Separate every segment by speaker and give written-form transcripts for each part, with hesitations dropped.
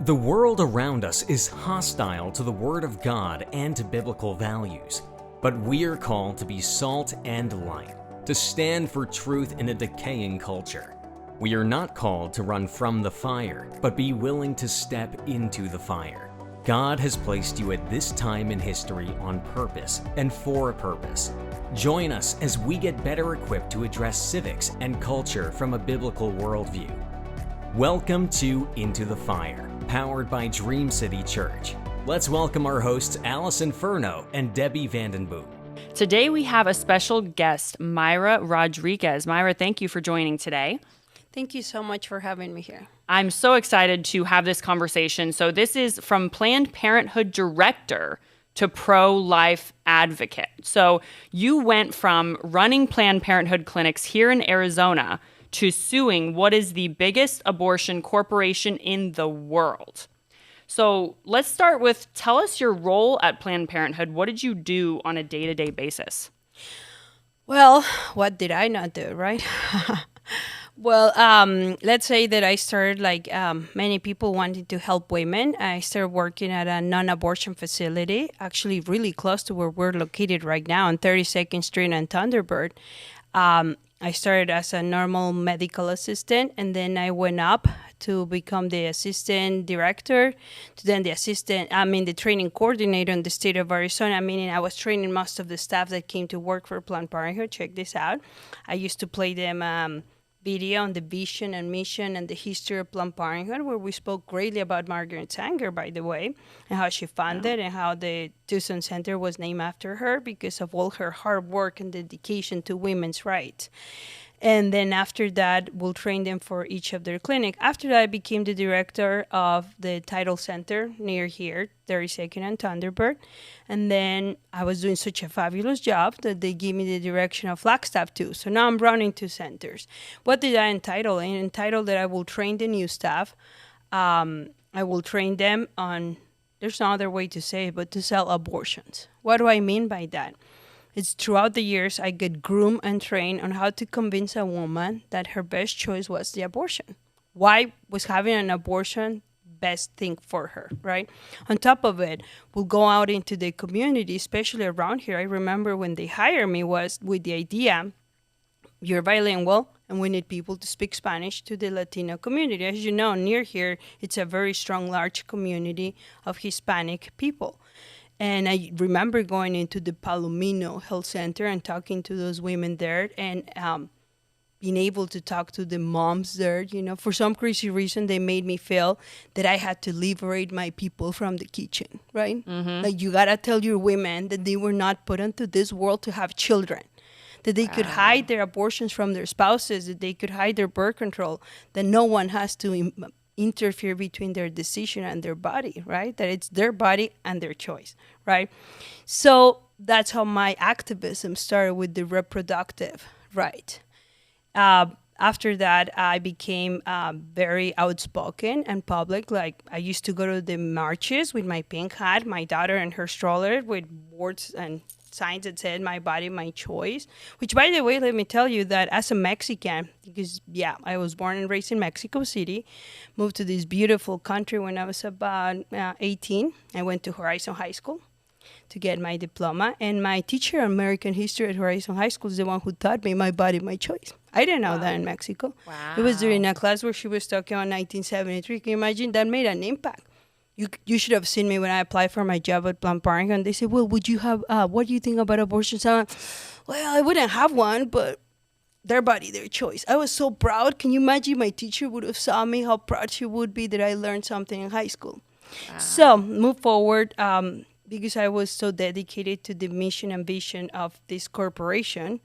Speaker 1: The world around us is hostile to the Word of God and to biblical values, but we are called to be salt and light, to stand for truth in a decaying culture. We are not called to run from the fire, but be willing to step into the fire. God has placed you at this time in history on purpose and for a purpose. Join us as we get better equipped to address civics and culture from a biblical worldview. Welcome to Into the Fire, powered by Dream City Church. Let's welcome our hosts Alison Furno and Debi Vandenboom.
Speaker 2: Today we have a special guest, Mayra Rodriguez. Mayra, thank you for joining today.
Speaker 3: Thank you so much for having me here.
Speaker 2: I'm so excited to have this conversation. So this is from Planned Parenthood director to pro-life advocate. So you went from running Planned Parenthood clinics here in Arizona to suing what is the biggest abortion corporation in the world. So let's start with, tell us your role at Planned Parenthood. What did you do on a day-to-day basis?
Speaker 3: Well, what did I not do, right? Well, let's say that I started like many people wanting to help women. I started working at a non-abortion facility, actually really close to where we're located right now on 32nd Street and Thunderbird. I started as a normal medical assistant, and then I went up to become the assistant director, to then the training coordinator in the state of Arizona, meaning I was training most of the staff that came to work for Planned Parenthood. Check this out. I used to play them video on the vision and mission and the history of Planned Parenthood, where we spoke greatly about Margaret Sanger, by the way, and how she founded and how the Tucson Center was named after her because of all her hard work and dedication to women's rights. And then after that, we'll train them for each of their clinic. After that, I became the director of the Title Center near here, 32nd and Thunderbird. And then I was doing such a fabulous job that they gave me the direction of Flagstaff too. So now I'm running two centers. What did I entitle? I entitled that I will train the new staff. I will train them on, there's no other way to say it, but to sell abortions. What do I mean by that? It's throughout the years I get groomed and trained on how to convince a woman that her best choice was the abortion. Why was having an abortion best thing for her, right? On top of it, we'll go out into the community, especially around here. I remember when they hired me was with the idea, you're bilingual, and we need people to speak Spanish to the Latino community. As you know, near here, it's a very strong, large community of Hispanic people. And I remember going into the Palomino Health Center and talking to those women there and being able to talk to the moms there. You know, for some crazy reason, they made me feel that I had to liberate my people from the kitchen, right? Mm-hmm. Like, you got to tell your women that they were not put into this world to have children, that they could hide their abortions from their spouses, that they could hide their birth control, that no one has to interfere between their decision and their body, right? That it's their body and their choice, right? So that's how my activism started with the reproductive right. After that, I became very outspoken and public. Like, I used to go to the marches with my pink hat, my daughter and her stroller with words and signs that said "My body, my choice," which, by the way, let me tell you that as a Mexican, because I was born and raised in Mexico City, moved to this beautiful country when I was about 18. I went to Horizon High School to get my diploma, and my teacher in American history at Horizon High School is the one who taught me "My body, my choice." I didn't know that in Mexico.
Speaker 2: Wow.
Speaker 3: It was during a class where she was talking about 1973. Can you imagine? That made an impact. You should have seen me when I applied for my job at Planned Parenthood. And they said, well, would you have, what do you think about abortion? So I'm like, well, I wouldn't have one, but their body, their choice. I was so proud. Can you imagine my teacher would have saw me, how proud she would be that I learned something in high school. Wow. So move forward, because I was so dedicated to the mission and vision of this corporation,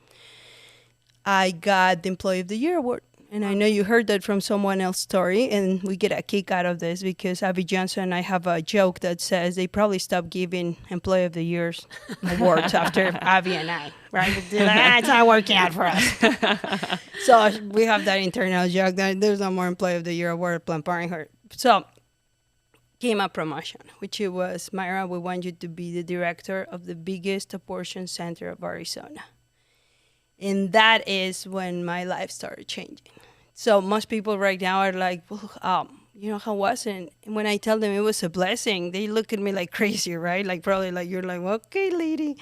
Speaker 3: I got the Employee of the Year award. And I know you heard that from someone else's story, and we get a kick out of this because Abby Johnson and I have a joke that says they probably stopped giving Employee of the Year's awards after Abby and I, right? They're like, it's not working out for us. So we have that internal joke that there's no more Employee of the Year award at Planned Parenthood. So came a promotion, which it was, Mayra, we want you to be the director of the biggest abortion center of Arizona. And that is when my life started changing. So most people right now are like, well, you know, how was it? And when I tell them it was a blessing, they look at me like crazy, right? Like probably like, you're like, okay, lady.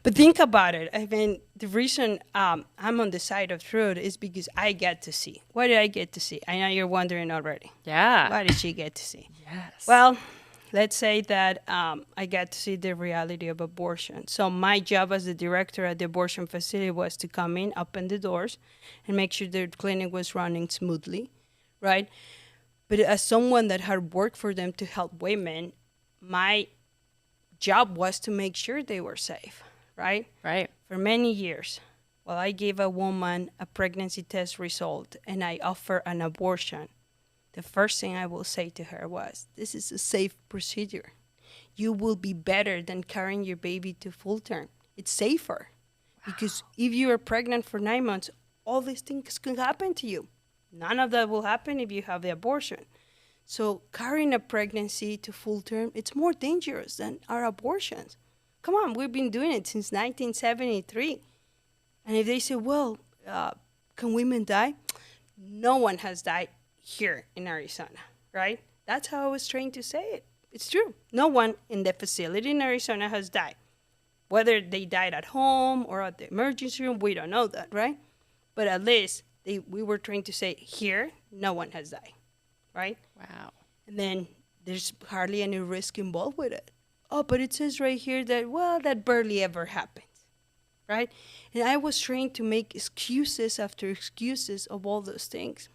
Speaker 3: But think about it. I mean, the reason I'm on the side of truth is because I get to see. What did I get to see? I know you're wondering already.
Speaker 2: Yeah.
Speaker 3: What did she get to see?
Speaker 2: Yes.
Speaker 3: Well, let's say that I got to see the reality of abortion. So my job as the director at the abortion facility was to come in, open the doors, and make sure the clinic was running smoothly, right? But as someone that had worked for them to help women, my job was to make sure they were safe, right?
Speaker 2: Right.
Speaker 3: For many years, while I gave a woman a pregnancy test result and I offer an abortion, the first thing I will say to her was, this is a safe procedure. You will be better than carrying your baby to full term. It's safer. Because if you are pregnant for 9 months, all these things can happen to you. None of that will happen if you have the abortion. So carrying a pregnancy to full term, it's more dangerous than our abortions. Come on, we've been doing it since 1973. And if they say, well, can women die? No one has died here in Arizona, right? That's how I was trained to say it. It's true. No one in the facility in Arizona has died. Whether they died at home or at the emergency room, we don't know that, right? But at least we were trained to say, here, no one has died, right?
Speaker 2: Wow.
Speaker 3: And then there's hardly any risk involved with it. Oh, but it says right here that, well, that barely ever happens, right? And I was trained to make excuses after excuses of all those things.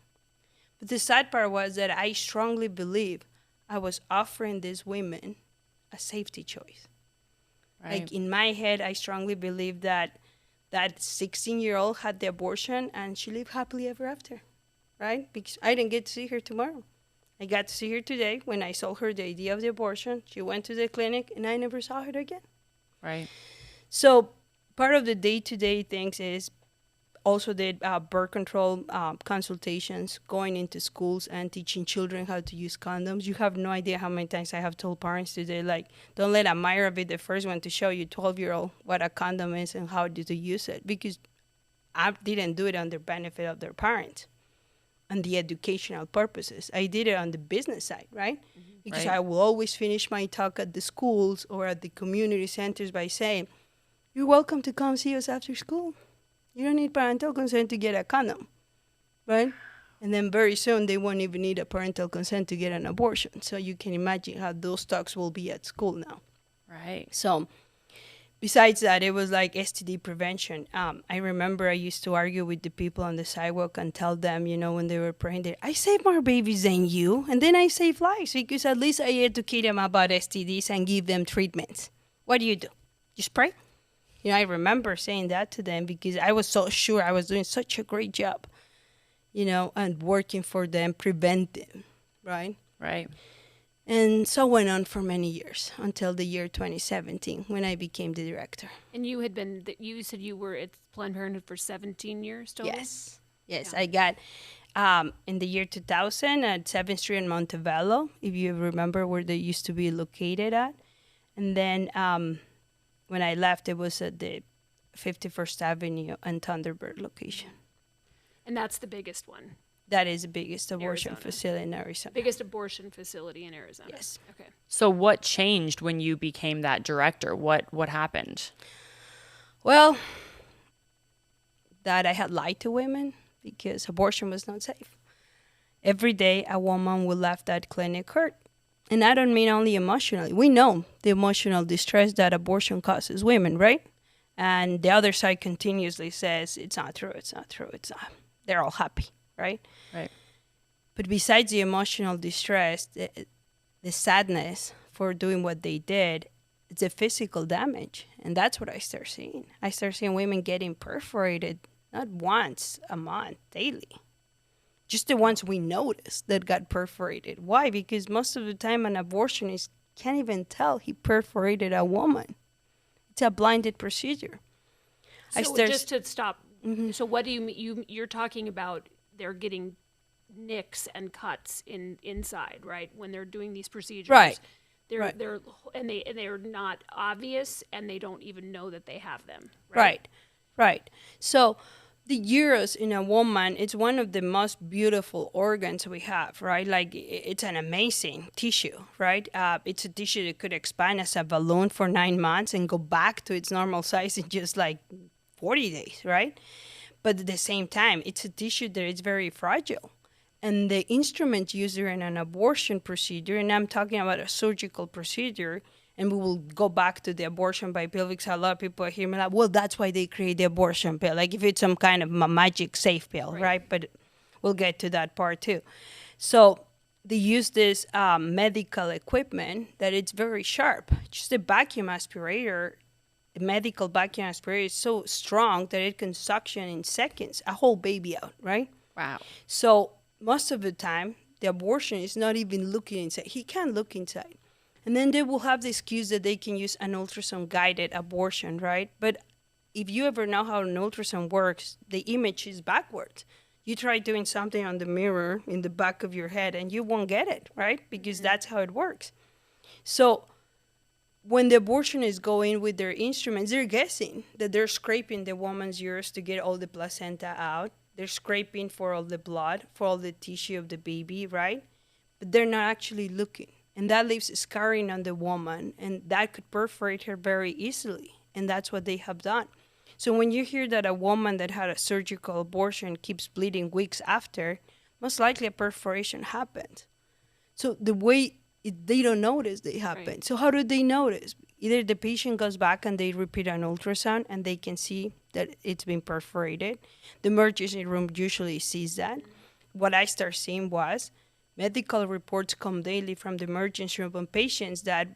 Speaker 3: But the sad part was that I strongly believe I was offering these women a safety choice.
Speaker 2: Right.
Speaker 3: Like in my head, I strongly believe that 16-year-old had the abortion and she lived happily ever after, right? Because I didn't get to see her tomorrow. I got to see her today when I sold her the idea of the abortion. She went to the clinic and I never saw her again.
Speaker 2: Right.
Speaker 3: So part of the day-to-day things is also the birth control consultations, going into schools and teaching children how to use condoms. You have no idea how many times I have told parents today, like, don't let a Mayra be the first one to show you 12-year-old what a condom is and how to use it, because I didn't do it on the benefit of their parents and the educational purposes. I did it on the business side, right? Mm-hmm. Because
Speaker 2: right.
Speaker 3: I will always finish my talk at the schools or at the community centers by saying, you're welcome to come see us after school. You don't need parental consent to get a condom, right? And then very soon they won't even need a parental consent to get an abortion. So you can imagine how those talks will be at school now.
Speaker 2: Right.
Speaker 3: So besides that, it was like STD prevention. I remember I used to argue with the people on the sidewalk and tell them, you know, when they were praying, I save more babies than you, and then I save lives because at least I educate them about STDs and give them treatments. What do? Just pray? You know, I remember saying that to them because I was so sure I was doing such a great job, you know, and working for them, preventive, right?
Speaker 2: Right.
Speaker 3: And so went on for many years until the year 2017 when I became the director.
Speaker 4: And you said you were at Planned Parenthood for 17 years total?
Speaker 3: Yes. Yeah.
Speaker 4: Yeah.
Speaker 3: I got in the year 2000 at 7th Street in Montebello, if you remember where they used to be located at. And then when I left, it was at the 51st Avenue and Thunderbird location.
Speaker 4: And that's the biggest one?
Speaker 3: That is the biggest abortion
Speaker 4: Arizona.
Speaker 3: facility in Arizona.
Speaker 4: Biggest abortion facility in Arizona?
Speaker 3: Yes.
Speaker 4: Okay.
Speaker 2: So what changed when you became that director? What happened?
Speaker 3: Well, that I had lied to women because abortion was not safe. Every day, a woman would leave that clinic hurt. And I don't mean only emotionally. We know the emotional distress that abortion causes women, right? And the other side continuously says, it's not true, it's not true, it's not. They're all happy, right?
Speaker 2: Right.
Speaker 3: But besides the emotional distress, the sadness for doing what they did, it's the physical damage. And that's what I start seeing. I start seeing women getting perforated not once a month, daily. Just the ones we noticed that got perforated. Why? Because most of the time an abortionist can't even tell he perforated a woman. It's a blinded procedure.
Speaker 4: So just to stop, so what do you mean? You're talking about they're getting nicks and cuts inside, right? When they're doing these procedures.
Speaker 3: Right.
Speaker 4: They're not obvious and they don't even know that they have them.
Speaker 3: Right. So The uterus in a woman, it's one of the most beautiful organs we have, right? Like it's an amazing tissue, right? It's a tissue that could expand as a balloon for 9 months and go back to its normal size in just like 40 days, right? But at the same time, it's a tissue that is very fragile. And the instrument used during an abortion procedure, and I'm talking about a surgical procedure, and we will go back to the abortion by pill, because a lot of people hear me like, well, that's why they create the abortion pill. Like if it's some kind of magic safe pill, right? But we'll get to that part too. So they use this medical equipment that it's very sharp. Just a vacuum aspirator, a medical vacuum aspirator is so strong that it can suction in seconds a whole baby out, right?
Speaker 2: Wow.
Speaker 3: So most of the time, the abortion is not even looking inside. He can't look inside. And then they will have the excuse that they can use an ultrasound-guided abortion, right? But if you ever know how an ultrasound works, the image is backwards. You try doing something on the mirror in the back of your head, and you won't get it, right? Because that's how it works. So when the abortionist go in with their instruments, they're guessing that they're scraping the woman's uterus to get all the placenta out. They're scraping for all the blood, for all the tissue of the baby, right? But they're not actually looking. And that leaves scarring on the woman, and that could perforate her very easily. And that's what they have done. So when you hear that a woman that had a surgical abortion keeps bleeding weeks after, most likely a perforation happened. So the way they don't notice they happen. Right. So how do they notice? Either the patient goes back and they repeat an ultrasound and they can see that it's been perforated. The emergency room usually sees that. What I start seeing was medical reports come daily from the emergency room on patients that,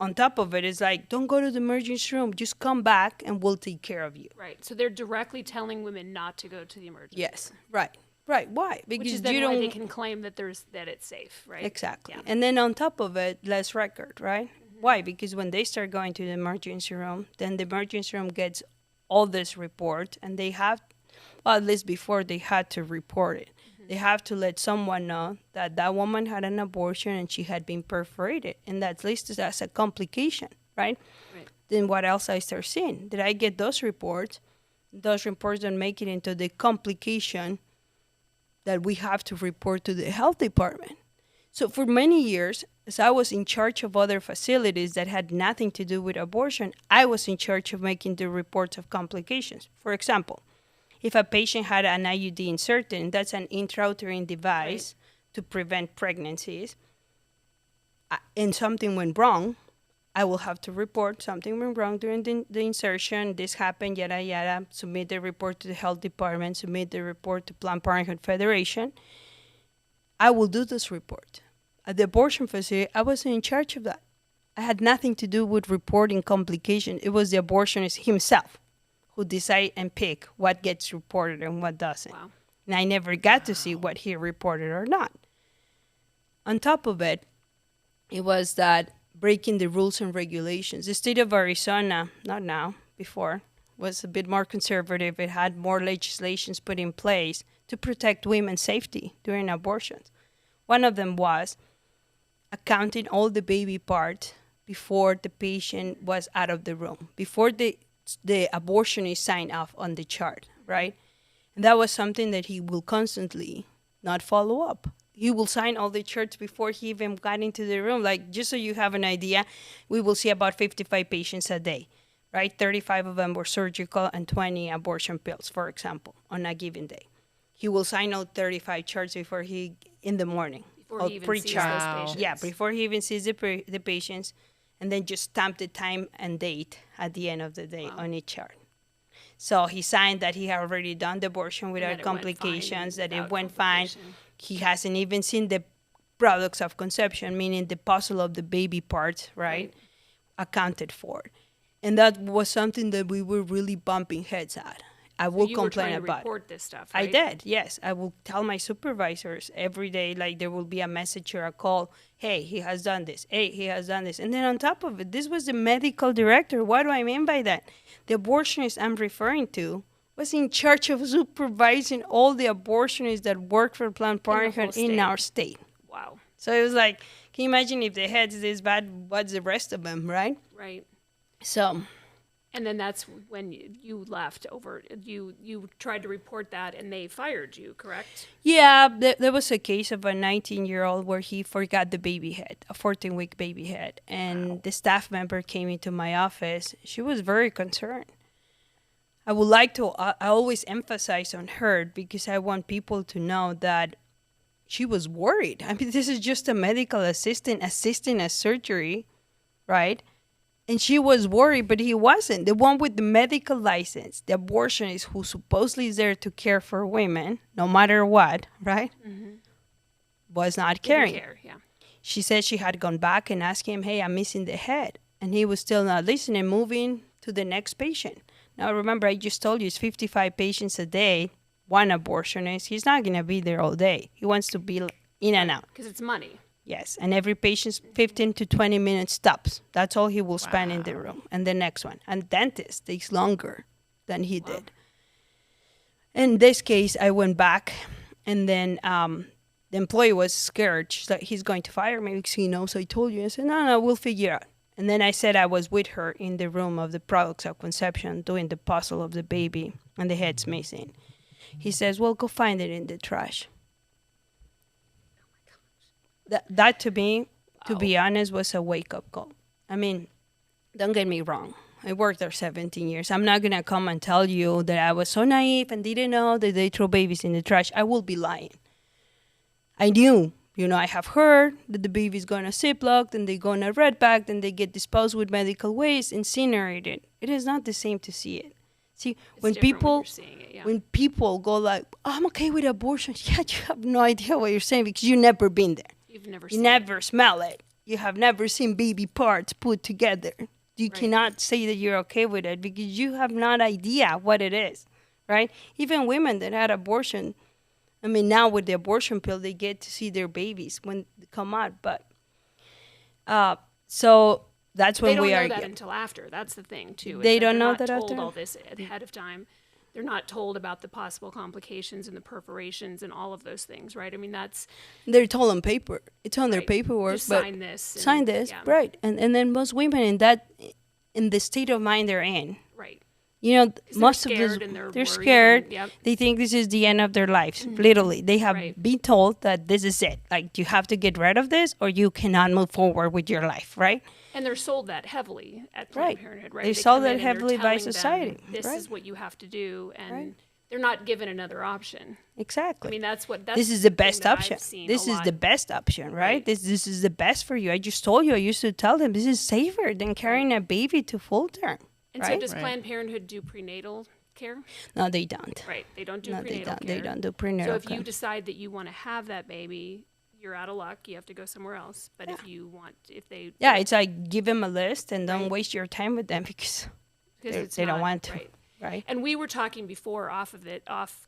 Speaker 3: on top of it, is like, don't go to the emergency room, just come back and we'll take care of you.
Speaker 4: Right. So they're directly telling women not to go to the emergency room.
Speaker 3: Yes. Right. Right. Why?
Speaker 4: Because which is then why they can claim that it's safe, right?
Speaker 3: Exactly. Yeah. And then on top of it, less record, right? Mm-hmm. Why? Because when they start going to the emergency room, then the emergency room gets all this report, and they have, well, at least before they had to report it. They have to let someone know that that woman had an abortion and she had been perforated, and that's listed as a complication, right? Then what else I start seeing? Did I get those reports? Those reports don't make it into the complication that we have to report to the health department. So for many years, as I was in charge of other facilities that had nothing to do with abortion, I was in charge of making the reports of complications. For example, if a patient had an IUD inserted, that's an intrauterine device to prevent pregnancies, and something went wrong, I will have to report something went wrong during the insertion, this happened, yada, yada, submit the report to the health department, submit the report to Planned Parenthood Federation. I will do this report. At the abortion facility, I wasn't in charge of that. I had nothing to do with reporting complications. It was the abortionist himself who decide and pick what gets reported and what doesn't. Wow. And I never got to see what he reported or not. On top of it, it was that breaking the rules and regulations. The state of Arizona, not now, before, was a bit more conservative. It had more legislations put in place to protect women's safety during abortions. One of them was accounting all the baby parts before the patient was out of the room, before the abortionist signed off on the chart, right? And that was something that he will constantly not follow up. He will sign all the charts before he even got into the room. Like, just so you have an idea, we will see about 55 patients a day, right? 35 of them were surgical and 20 abortion pills, for example, on a given day. He will sign out 35 charts before in the morning.
Speaker 4: Before he even sees those patients.
Speaker 3: Yeah, before he even sees the patients, and then just stamp the time and date at the end of the day on each chart. So he signed that he had already done the abortion without complications, that it went fine. He hasn't even seen the products of conception, meaning the puzzle of the baby parts, right, accounted for. And that was something that we were really bumping heads at. I will complain about. You were trying to
Speaker 4: report this stuff, right?
Speaker 3: I did, yes. I will tell my supervisors every day, like there will be a message or a call, hey, he has done this, hey, he has done this. And then on top of it, this was the medical director. What do I mean by that? The abortionist I'm referring to was in charge of supervising all the abortionists that work for Planned Parenthood in our state.
Speaker 4: Wow.
Speaker 3: So it was like, can you imagine if the head's this bad, what's the rest of them, right?
Speaker 4: Right.
Speaker 3: So...
Speaker 4: And then that's when you left over. You tried to report that, and they fired you, correct?
Speaker 3: Yeah, there was a case of a 19-year-old where he forgot the baby head, a 14-week baby head. And the staff member came into my office. She was very concerned. I would like to, I always emphasize on her because I want people to know that she was worried. I mean, this is just a medical assistant assisting a surgery, right? And she was worried, but he wasn't. The one with the medical license, the abortionist who supposedly is there to care for women, no matter what, right? Was not caring.
Speaker 4: Didn't care, yeah.
Speaker 3: She said she had gone back and asked him, hey, I'm missing the head. And he was still not listening, moving to the next patient. Now, remember, I just told you it's 55 patients a day, one abortionist. He's not going to be there all day. He wants to be in and out.
Speaker 4: Because it's money.
Speaker 3: Yes, and every patient's 15 to 20 minutes stops. That's all he will spend in the room. And the next one. And dentist takes longer than he did. In this case, I went back, and then the employee was scared. She's like, he's going to fire me because he knows I told you. I said, no, we'll figure out. And then I said I was with her in the room of the products of conception doing the puzzle of the baby, and the head's missing. He says, well, go find it in the trash. That to me, to be honest, was a wake-up call. I mean, don't get me wrong. I worked there 17 years. I'm not going to come and tell you that I was so naive and didn't know that they throw babies in the trash. I will be lying. I knew, I have heard that the baby's going to Ziploc, then they go in a red bag, then they get disposed with medical waste, incinerated. It is not the same to see it. See, when people go like, oh, I'm okay with abortion, yeah, you have no idea what you're saying because you've never been there. You never smell it. You have never seen baby parts put together. You cannot say that you're okay with it because you have not idea what it is, right? Even women that had abortion, I mean, now with the abortion pill, they get to see their babies when they come out. But so that's when we are.
Speaker 4: They don't know that until after. That's the thing too.
Speaker 3: They don't know that after.
Speaker 4: They're not told all this ahead of time. They're not told about the possible complications and the perforations and all of those things, right? I mean,
Speaker 3: they're told on paper. It's on their paperwork.
Speaker 4: Just
Speaker 3: but
Speaker 4: sign this.
Speaker 3: Sign this, yeah. Right? And then most women in the state of mind they're in,
Speaker 4: right?
Speaker 3: Most of them they're scared.
Speaker 4: Yep.
Speaker 3: They think this is the end of their lives. Literally, they have been told that this is it. Like you have to get rid of this, or you cannot move forward with your life, right?
Speaker 4: And they're sold that heavily at Planned Parenthood, right?
Speaker 3: They're sold that heavily by society.
Speaker 4: This is what you have to do, and they're not given another option.
Speaker 3: Exactly.
Speaker 4: I mean,
Speaker 3: this is the best option. This is the best option, right? This is the best for you. I just told you. I used to tell them this is safer than carrying a baby to full term.
Speaker 4: And so, does Planned Parenthood do prenatal care?
Speaker 3: No, they don't.
Speaker 4: Right, they don't do prenatal care.
Speaker 3: They don't do prenatal care.
Speaker 4: So if you decide that you want to have that baby, you're out of luck. You have to go somewhere else. But if they
Speaker 3: it's like give them a list and don't waste your time with them because they don't want to. Right.
Speaker 4: And we were talking before off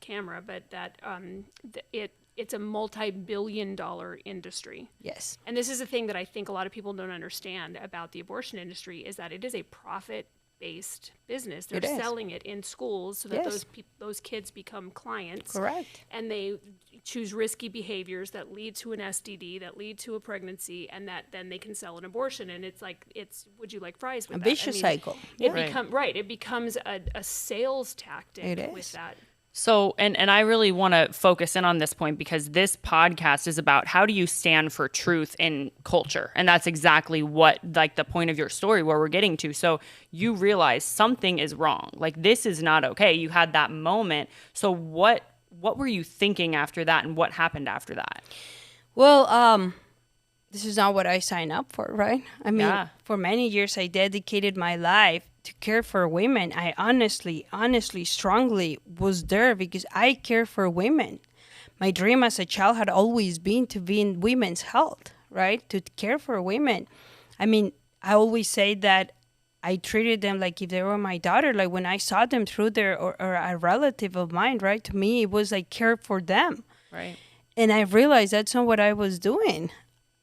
Speaker 4: camera, but that it's a multi-billion-dollar industry.
Speaker 3: Yes.
Speaker 4: And this is a thing that I think a lot of people don't understand about the abortion industry is that it is a profit-based business. They're selling it in schools so that those kids become clients.
Speaker 3: Correct.
Speaker 4: And they choose risky behaviors that lead to an STD, that lead to a pregnancy, and that then they can sell an abortion. And it's like, would you like fries with
Speaker 3: a
Speaker 4: that?
Speaker 3: vicious cycle.
Speaker 4: It becomes a sales tactic with that.
Speaker 2: So, and I really want to focus in on this point because this podcast is about how do you stand for truth in culture? And that's exactly what, like, the point of your story where we're getting to. So you realize something is wrong. Like, this is not okay. You had that moment. So what were you thinking after that, and what happened after that?
Speaker 3: Well, this is not what I signed up for, right? I mean, for many years, I dedicated my life to care for women. I honestly, strongly was there because I care for women. My dream as a child had always been to be in women's health, right? To care for women. I mean, I always say that I treated them like if they were my daughter. Like when I saw them through or a relative of mine, right? To me, it was like care for them.
Speaker 2: Right.
Speaker 3: And I realized that's not what I was doing.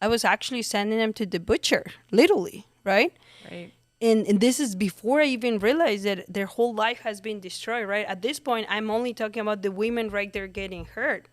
Speaker 3: I was actually sending them to the butcher, literally, right?
Speaker 2: Right.
Speaker 3: And this is before I even realized that their whole life has been destroyed, right? At this point, I'm only talking about the women right there getting hurt.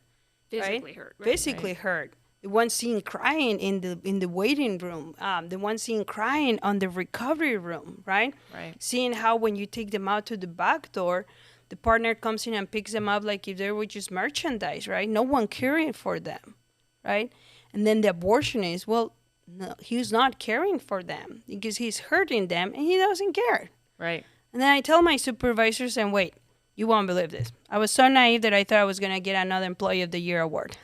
Speaker 4: Physically hurt.
Speaker 3: Right? Physically hurt. the one seen crying in the waiting room, the one seen crying on the recovery room, right?
Speaker 2: Right.
Speaker 3: Seeing how when you take them out to the back door, the partner comes in and picks them up like if they were just merchandise, right? No one caring for them, right? And then the abortionist, well, no, he's not caring for them because he's hurting them and he doesn't care.
Speaker 2: Right.
Speaker 3: And then I tell my supervisors, and wait, you won't believe this. I was so naive that I thought I was going to get another Employee of the Year award.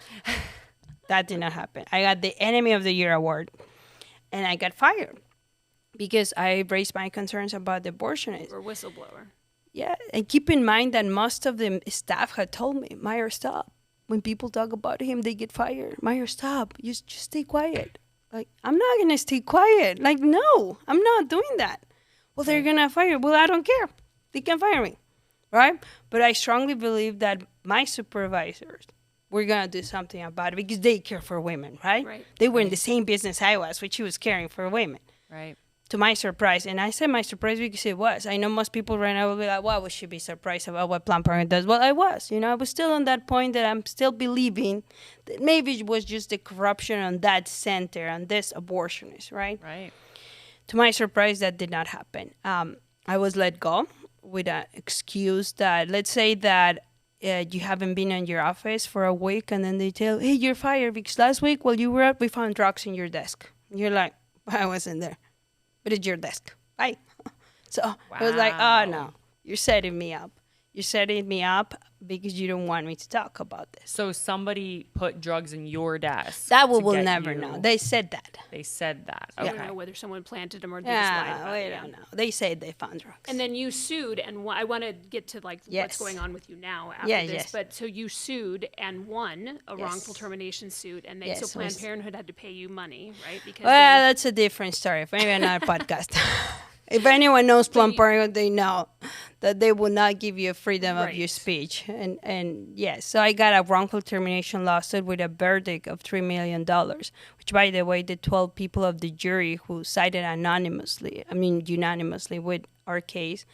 Speaker 3: That did not happen. I got the Enemy of the Year award, and I got fired because I raised my concerns about the abortionists.
Speaker 4: Or whistleblower.
Speaker 3: Yeah, and keep in mind that most of the staff had told me, Mayra, stop. When people talk about him, they get fired. Mayra, stop. You just stay quiet. Like, I'm not going to stay quiet. Like, no, I'm not doing that. Well, they're going to fire. Well, I don't care. They can fire me, right? But I strongly believe that my supervisors were going to do something about it because they care for women, right?
Speaker 4: Right.
Speaker 3: They were in the same business I was, which was caring for women.
Speaker 2: Right.
Speaker 3: To my surprise, and I said my surprise because it was. I know most people right now will be like, why would she be surprised about what Planned Parenthood does? Well, I was. I was still on that point that I'm still believing that maybe it was just the corruption on that center, on this abortionist, right?
Speaker 2: Right.
Speaker 3: To my surprise, that did not happen. I was let go with an excuse that, let's say that you haven't been in your office for a week, and then they tell, hey, you're fired because last week while you were out, we found drugs in your desk. And you're like, I wasn't there. But it's your desk. Bye. So I was like, oh, no, you're setting me up. You're setting me up because you don't want me to talk about this.
Speaker 2: So somebody put drugs in your desk.
Speaker 3: That we
Speaker 2: to
Speaker 3: will
Speaker 2: get
Speaker 3: never
Speaker 2: you-
Speaker 3: know. They said that.
Speaker 2: They said that.
Speaker 4: We
Speaker 2: Okay.
Speaker 4: don't know whether someone planted them or they just lied
Speaker 3: Yeah,
Speaker 4: about
Speaker 3: we
Speaker 4: it.
Speaker 3: don't know. They said they found drugs.
Speaker 4: And then you sued, and I want to get to
Speaker 3: Yes.
Speaker 4: what's going on with you now after
Speaker 3: Yeah,
Speaker 4: this.
Speaker 3: yes.
Speaker 4: But so you sued and won a
Speaker 3: Yes.
Speaker 4: wrongful termination suit, and
Speaker 3: Yes,
Speaker 4: so
Speaker 3: it
Speaker 4: Planned
Speaker 3: was-
Speaker 4: Parenthood had to pay you money, right? Because
Speaker 3: Well, that's a different story. Maybe another podcast. If anyone knows Planned Parenthood, they know that they will not give you freedom of your
Speaker 4: Right.
Speaker 3: speech. And yes, so I got a wrongful termination lawsuit with a verdict of $3 million, which, by the way, the 12 people of the jury who sided unanimously with our case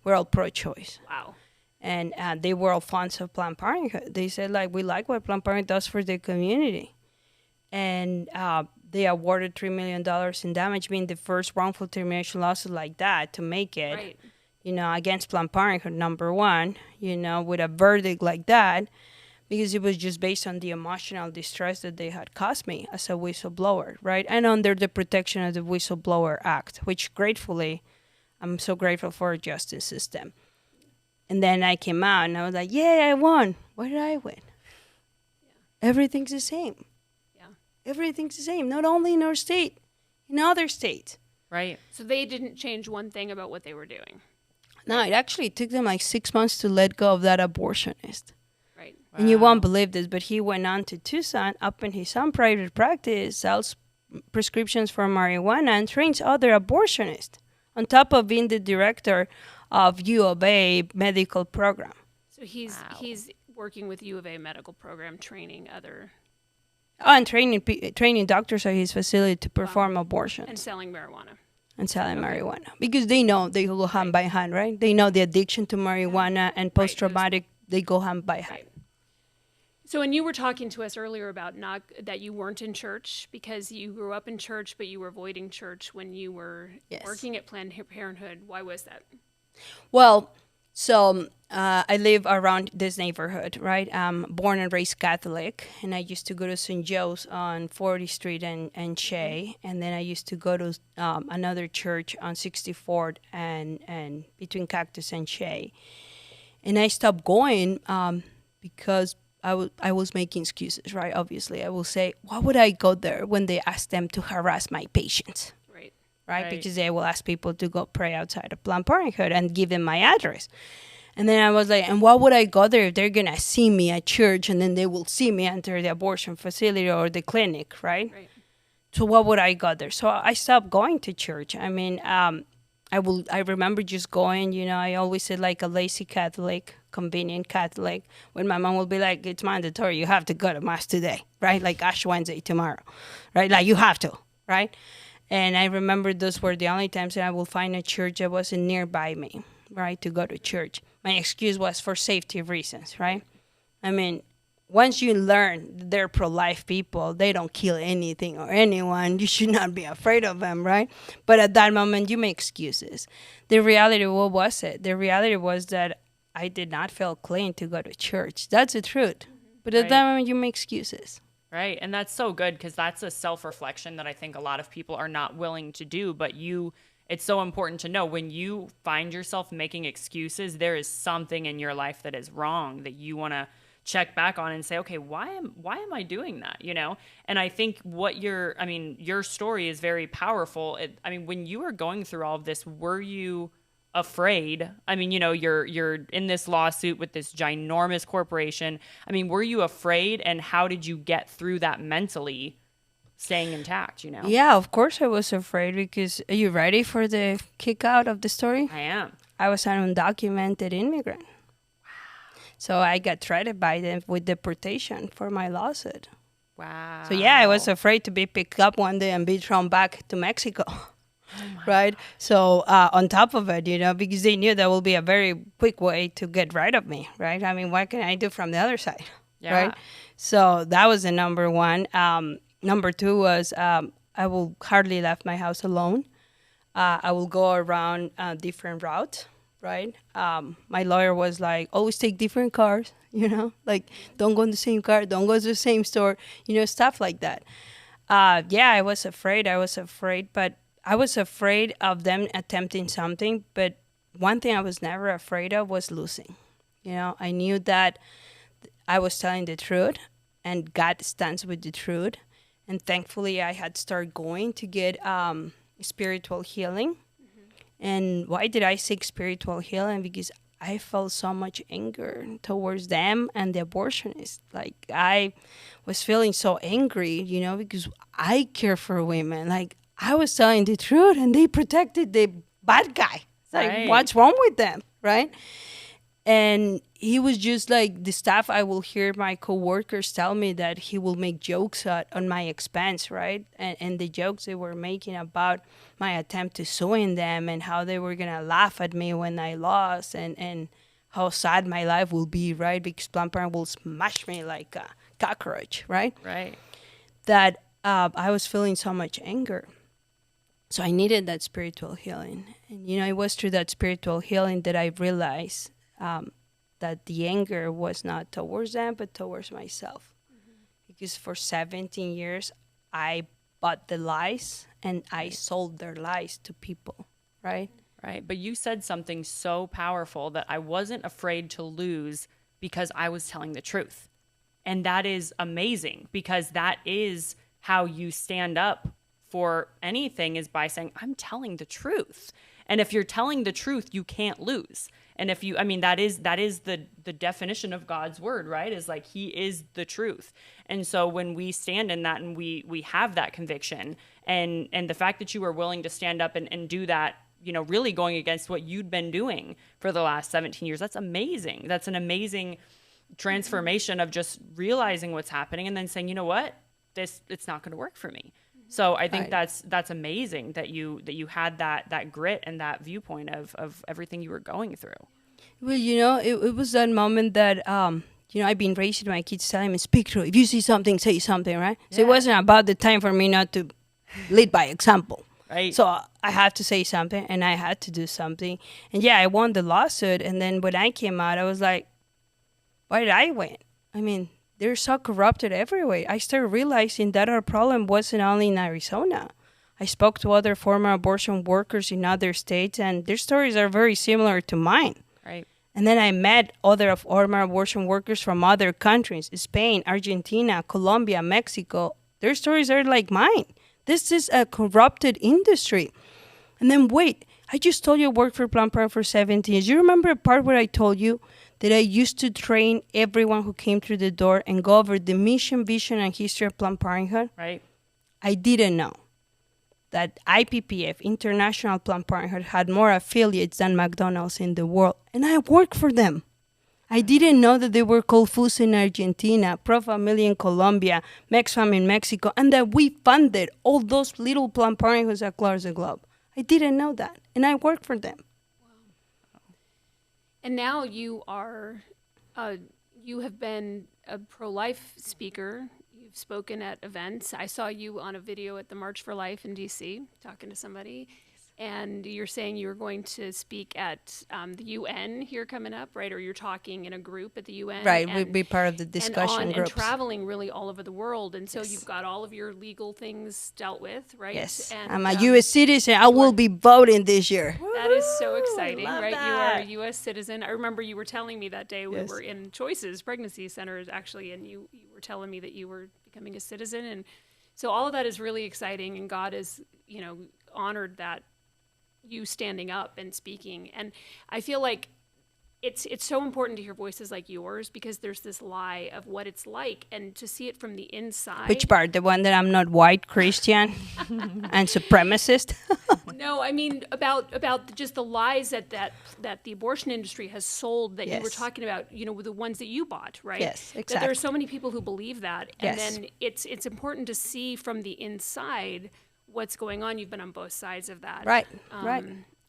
Speaker 3: were all pro-choice.
Speaker 4: wow.
Speaker 3: And they were all fans of Planned Parenthood. They said, like, we like what Planned Parenthood does for the community. And they awarded $3 million in damage, being the first wrongful termination lawsuit like that to make it,
Speaker 4: Right.
Speaker 3: Against Planned Parenthood, number one, with a verdict like that, because it was just based on the emotional distress that they had caused me as a whistleblower, right? And under the protection of the Whistleblower Act, which gratefully, I'm so grateful for our justice system. And then I came out and I was like, yeah, I won. Why did I win? Everything's the same.
Speaker 4: Yeah.
Speaker 3: Everything's the same, not only in our state, in other states.
Speaker 2: Right.
Speaker 4: So they didn't change one thing about what they were doing.
Speaker 3: No, it actually took them like 6 months to let go of that abortionist.
Speaker 4: Right.
Speaker 3: And you won't believe this, but he went on to Tucson, opened his own private practice, sells prescriptions for marijuana, and trains other abortionists, on top of being the director of U of A medical program.
Speaker 4: So he's working with U of A medical program, training other
Speaker 3: Oh, and training doctors at his facility to perform abortions.
Speaker 4: and selling marijuana.
Speaker 3: And selling marijuana, because they know they go hand by hand, right? They know the addiction to marijuana and post-traumatic, they go hand by hand.
Speaker 4: So when you were talking to us earlier about that you weren't in church because you grew up in church, but you were avoiding church when you were working at Planned Parenthood, why was that?
Speaker 3: Well, so I live around this neighborhood, right? I'm born and raised Catholic, and I used to go to St. Joe's on 40th Street and Shea, and then I used to go to another church on 64th and between Cactus and Shea. And I stopped going because I was making excuses, right? Obviously, I will say, why would I go there when they ask them to harass my patients? Right? Because they will ask people to go pray outside of Planned Parenthood and give them my address. And then I was like, and why would I go there if they're going to see me at church and then they will see me enter the abortion facility or the clinic, right? So why would I go there? So I stopped going to church. I mean, I remember just going, I always said like a lazy Catholic, convenient Catholic, when my mom will be like, it's mandatory, you have to go to Mass today, right? Like Ash Wednesday tomorrow, right? Like you have to, right? And I remember those were the only times that I will find a church that wasn't nearby me, right, to go to church. My excuse was for safety reasons, right? I mean, once you learn they're pro-life people, they don't kill anything or anyone, you should not be afraid of them, right? But at that moment, you make excuses. The reality, what was it? The reality was that I did not feel clean to go to church. That's the truth. But at that moment, you make excuses.
Speaker 2: Right. And that's so good, because that's a self-reflection that I think a lot of people are not willing to do. But it's so important to know, when you find yourself making excuses, there is something in your life that is wrong that you want to check back on and say, okay, why am I doing that? And I think your story is very powerful. When you were going through all of this, were you afraid? You're in this lawsuit with this ginormous corporation. Were you afraid, and how did you get through that mentally, staying intact?
Speaker 3: Yeah, of course I was afraid, because are you ready for the kick out of the story?
Speaker 2: I am.
Speaker 3: I was an undocumented immigrant. So I got threatened by them with deportation for my lawsuit.
Speaker 2: Wow.
Speaker 3: So yeah, I was afraid to be picked up one day and be thrown back to Mexico. Right? God. So on top of it, because they knew that will be a very quick way to get rid of me, right? What can I do from the other side? Yeah. Right? So that was the number one. Number two was I will hardly left my house alone. I will go around different routes. Right? My lawyer was like, always take different cars, like don't go in the same car, don't go to the same store, stuff like that. Yeah, I was afraid, but I was afraid of them attempting something. But one thing I was never afraid of was losing. I knew that I was telling the truth, and God stands with the truth. And thankfully, I had started going to get spiritual healing. And why did I seek spiritual healing? Because I felt so much anger towards them and the abortionists. Like, I was feeling so angry, because I care for women. Like, I was telling the truth, and they protected the bad guy. It's like, what's wrong with them, right? And he was just like, the stuff I will hear my coworkers tell me, that he will make jokes on my expense, right? And the jokes they were making about my attempt to suing them, and how they were going to laugh at me when I lost, and how sad my life will be, right? Because Planned Parenthood will smash me like a cockroach, right?
Speaker 2: Right.
Speaker 3: That I was feeling so much anger. So I needed that spiritual healing. And, it was through that spiritual healing that I realized that the anger was not towards them, but towards myself. Mm-hmm. Because for 17 years, I bought the lies, and I sold their lies to people, right?
Speaker 2: Right. But you said something so powerful, that I wasn't afraid to lose because I was telling the truth. And that is amazing, because that is how you stand up for anything, is by saying, I'm telling the truth. And if you're telling the truth, you can't lose. And if you, that is the definition of God's word, right? Is like, he is the truth. And so when we stand in that, and we have that conviction, and the fact that you were willing to stand up and do that, really going against what you'd been doing for the last 17 years, that's amazing. That's an amazing transformation of just realizing what's happening, and then saying, you know what, it's not going to work for me. So I think that's amazing that you had that grit and that viewpoint of everything you were going through.
Speaker 3: Well, it was that moment that I've been raising my kids, telling them, speak through. If you see something, say something, right? Yeah. So it wasn't about the time for me not to lead by example. Right. So I had to say something, and I had to do something. And yeah, I won the lawsuit. And then when I came out, I was like, why did I win? They're so corrupted everywhere. I started realizing that our problem wasn't only in Arizona. I spoke to other former abortion workers in other states, and their stories are very similar to mine.
Speaker 2: Right.
Speaker 3: And then I met other former abortion workers from other countries, Spain, Argentina, Colombia, Mexico. Their stories are like mine. This is a corrupted industry. And then wait, I just told you I worked for Planned Parenthood for 17 years. You remember a part where I told you that I used to train everyone who came through the door and go over the mission, vision, and history of Planned Parenthood?
Speaker 2: Right.
Speaker 3: I didn't know that IPPF, International Planned Parenthood, had more affiliates than McDonald's in the world. And I worked for them. I didn't know that they were called FUSA in Argentina, Pro Familia in Colombia, MexFam in Mexico, and that we funded all those little Planned Parenthoods across the globe. I didn't know that, and I worked for them.
Speaker 4: Wow. And now you are, you have been a pro-life speaker. You've spoken at events. I saw you on a video at the March for Life in DC talking to somebody. And you're saying you were going to speak at the UN here coming up, right? Or you're talking in a group at the UN.
Speaker 3: Right, we'd be part of the discussion groups.
Speaker 4: And traveling really all over the world. And so you've got all of your legal things dealt with, right?
Speaker 3: Yes,
Speaker 4: and,
Speaker 3: I'm a U.S. citizen. I will be voting this year.
Speaker 4: That is so exciting, right?
Speaker 3: That.
Speaker 4: You are a U.S. citizen. I remember you were telling me that day we were in Choices Pregnancy Centers, actually, and you were telling me that you were becoming a citizen. And so all of that is really exciting, and God has, honored that, you standing up and speaking. And I feel like it's so important to hear voices like yours, because there's this lie of what it's like, and to see it from the inside.
Speaker 3: Which part? The one that I'm not white, Christian, and supremacist?
Speaker 4: No, I mean about just the lies that the abortion industry has sold, that you were talking about, the ones that you bought, right?
Speaker 3: Yes, exactly.
Speaker 4: That there are so many people who believe that. And
Speaker 3: Yes.
Speaker 4: then it's important to see from the inside what's going on. You've been on both sides of that.
Speaker 3: Right, right.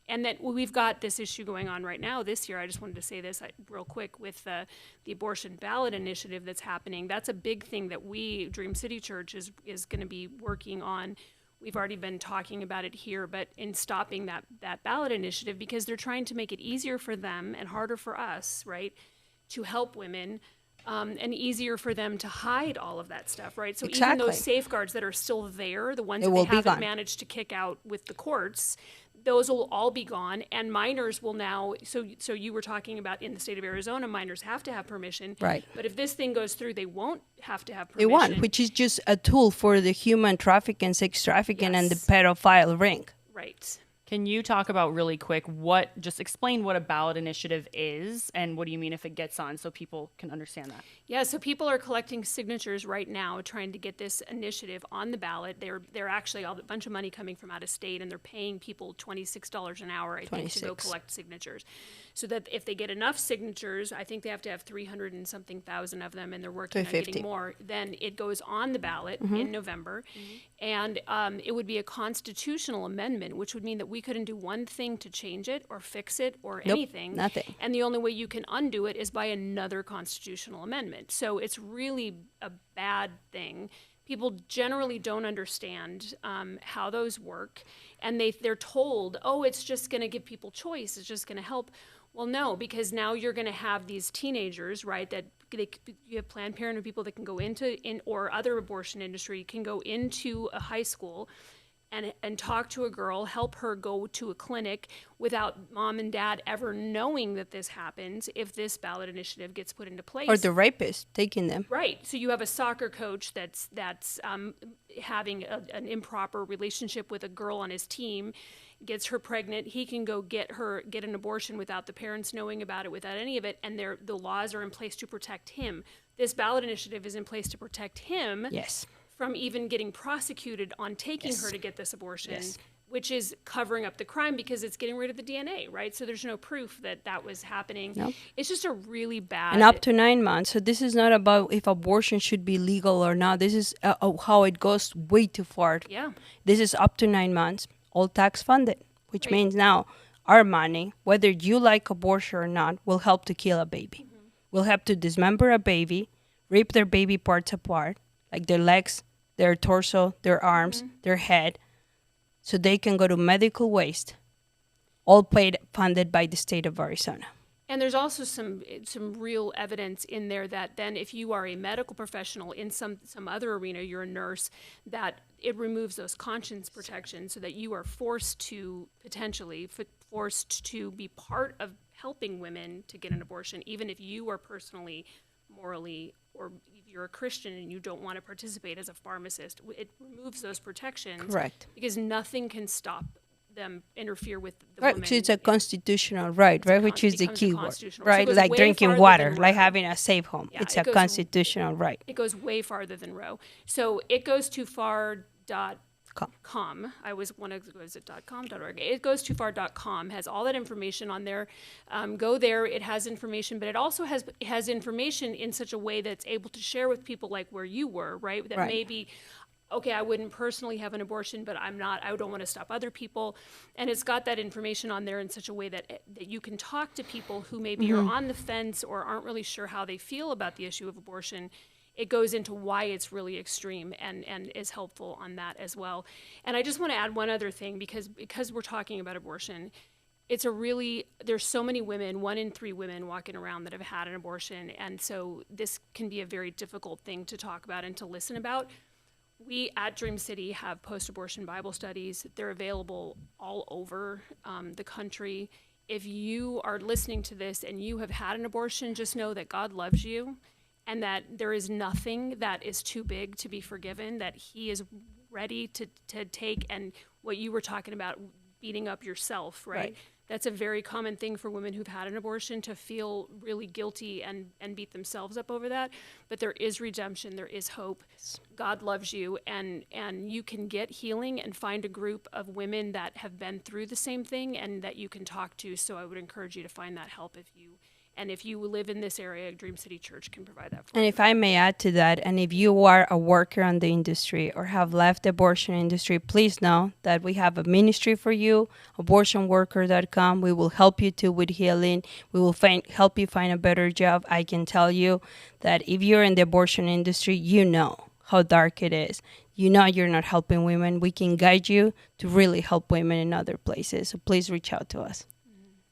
Speaker 4: And that we've got this issue going on right now this year. I just wanted to say this real quick with the abortion ballot initiative that's happening. That's a big thing that we, Dream City Church, is going to be working on. We've already been talking about it here, but in stopping that ballot initiative, because they're trying to make it easier for them and harder for us, right, to help women. And easier for them to hide all of that stuff, right? So even those safeguards that are still there, the ones that they haven't managed to kick out with the courts, those will all be gone. And minors will now, so you were talking about in the state of Arizona, minors have to have permission.
Speaker 3: Right.
Speaker 4: But if this thing goes through, they won't have to have permission.
Speaker 3: They won't, which is just a tool for the human trafficking, sex trafficking, and the pedophile ring.
Speaker 4: Right.
Speaker 2: Can you talk about really quick just explain what a ballot initiative is, and what do you mean if it gets on, so people can understand that?
Speaker 4: Yeah, so people are collecting signatures right now trying to get this initiative on the ballot. They're actually a bunch of money coming from out of state, and they're paying people $26 an hour, I think, to go collect signatures. So that if they get enough signatures, I think they have to have 300 and something thousand of them, and they're working on getting more, then it goes on the ballot in November. And it would be a constitutional amendment, which would mean that we couldn't do one thing to change it or fix it or anything.
Speaker 3: Nothing.
Speaker 4: And the only way you can undo it is by another constitutional amendment. So it's really a bad thing. People generally don't understand how those work, and they're told, oh, it's just going to give people choice, it's just going to help. Well, no, because now you're going to have these teenagers, right, that you have Planned Parenthood people that can go or other abortion industry can go into a high school and talk to a girl, help her go to a clinic without mom and dad ever knowing that this happens if this ballot initiative gets put into place.
Speaker 3: Or the rapist taking them.
Speaker 4: Right. So you have a soccer coach that's having an improper relationship with a girl on his team, gets her pregnant. He can go get an abortion without the parents knowing about it, without any of it, and the laws are in place to protect him. This ballot initiative is in place to protect him.
Speaker 3: Yes.
Speaker 4: From even getting prosecuted on taking her to get this abortion, which is covering up the crime because it's getting rid of the DNA, right? So there's no proof that was happening.
Speaker 3: Nope.
Speaker 4: It's just a really bad...
Speaker 3: And up to 9 months. So this is not about if abortion should be legal or not. This is how it goes way too far.
Speaker 4: Yeah.
Speaker 3: This is up to 9 months, all tax funded, which means now our money, whether you like abortion or not, will help to kill a baby. Will help to dismember a baby, rip their baby parts apart, like their legs, their torso, their arms, their head, so they can go to medical waste, all funded by the state of Arizona.
Speaker 4: And there's also some real evidence in there that then if you are a medical professional in some other arena, you're a nurse, that it removes those conscience protections so that you are forced to be part of helping women to get an abortion, even if you are personally, morally, or if you're a Christian and you don't want to participate as a pharmacist. It removes those protections.
Speaker 3: Correct.
Speaker 4: Because nothing can stop them, interfere with the
Speaker 3: Right,
Speaker 4: woman.
Speaker 3: so it's a constitutional right, which is the key word, right?
Speaker 4: So
Speaker 3: like drinking water, like
Speaker 4: Roe.
Speaker 3: having a safe home.
Speaker 4: Yeah,
Speaker 3: it's a constitutional right.
Speaker 4: It goes way farther than Roe. So it goes too far.com. I was it .com.org. It goes too far.com has all that information on there. Go there. It has information, but it also has information in such a way that's able to share with people like where you were, right? That maybe okay, I wouldn't personally have an abortion, but I don't want to stop other people. And it's got that information on there in such a way that you can talk to people who maybe are on the fence or aren't really sure how they feel about the issue of abortion. It goes into why it's really extreme and is helpful on that as well. And I just want to add one other thing, because we're talking about abortion, there's so many women, 1 in 3 women walking around that have had an abortion. And so this can be a very difficult thing to talk about and to listen about. We at Dream City have post-abortion Bible studies. They're available all over the country. If you are listening to this and you have had an abortion, just know that God loves you and that there is nothing that is too big to be forgiven, that he is ready to take. And what you were talking about, beating up yourself, right? That's a very common thing for women who've had an abortion, to feel really guilty and beat themselves up over that. But there is redemption, there is hope. God loves you, and you can get healing and find a group of women that have been through the same thing and that you can talk to. So I would encourage you to find that help if you live in this area. Dream City Church can provide that for you.
Speaker 3: And if I may add to that, and if you are a worker in the industry or have left the abortion industry, please know that we have a ministry for you, abortionworker.com. We will help you too with healing. We will help you find a better job. I can tell you that if you're in the abortion industry, you know how dark it is. You know you're not helping women. We can guide you to really help women in other places. So please reach out to us.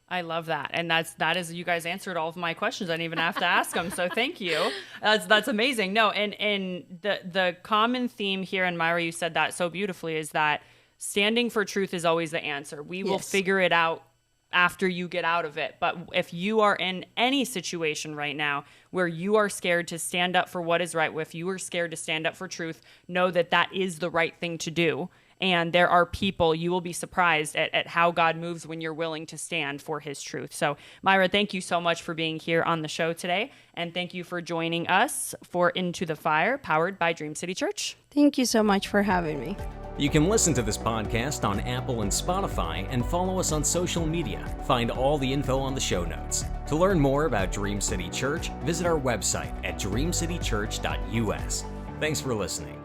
Speaker 2: I love that. And that is, you guys answered all of my questions. I didn't even have to ask them. So thank you. That's amazing. No, and the common theme here, and Mayra, you said that so beautifully, is that standing for truth is always the answer. We will figure it out after you get out of it. But if you are in any situation right now where you are scared to stand up for what is right, if you are scared to stand up for truth, know that that is the right thing to do. And there are people, you will be surprised at how God moves when you're willing to stand for his truth. So, Mayra, thank you so much for being here on the show today. And thank you for joining us for Into the Fire, powered by Dream City Church.
Speaker 3: Thank you so much for having me.
Speaker 1: You can listen to this podcast on Apple and Spotify and follow us on social media. Find all the info on the show notes. To learn more about Dream City Church, visit our website at dreamcitychurch.us. Thanks for listening.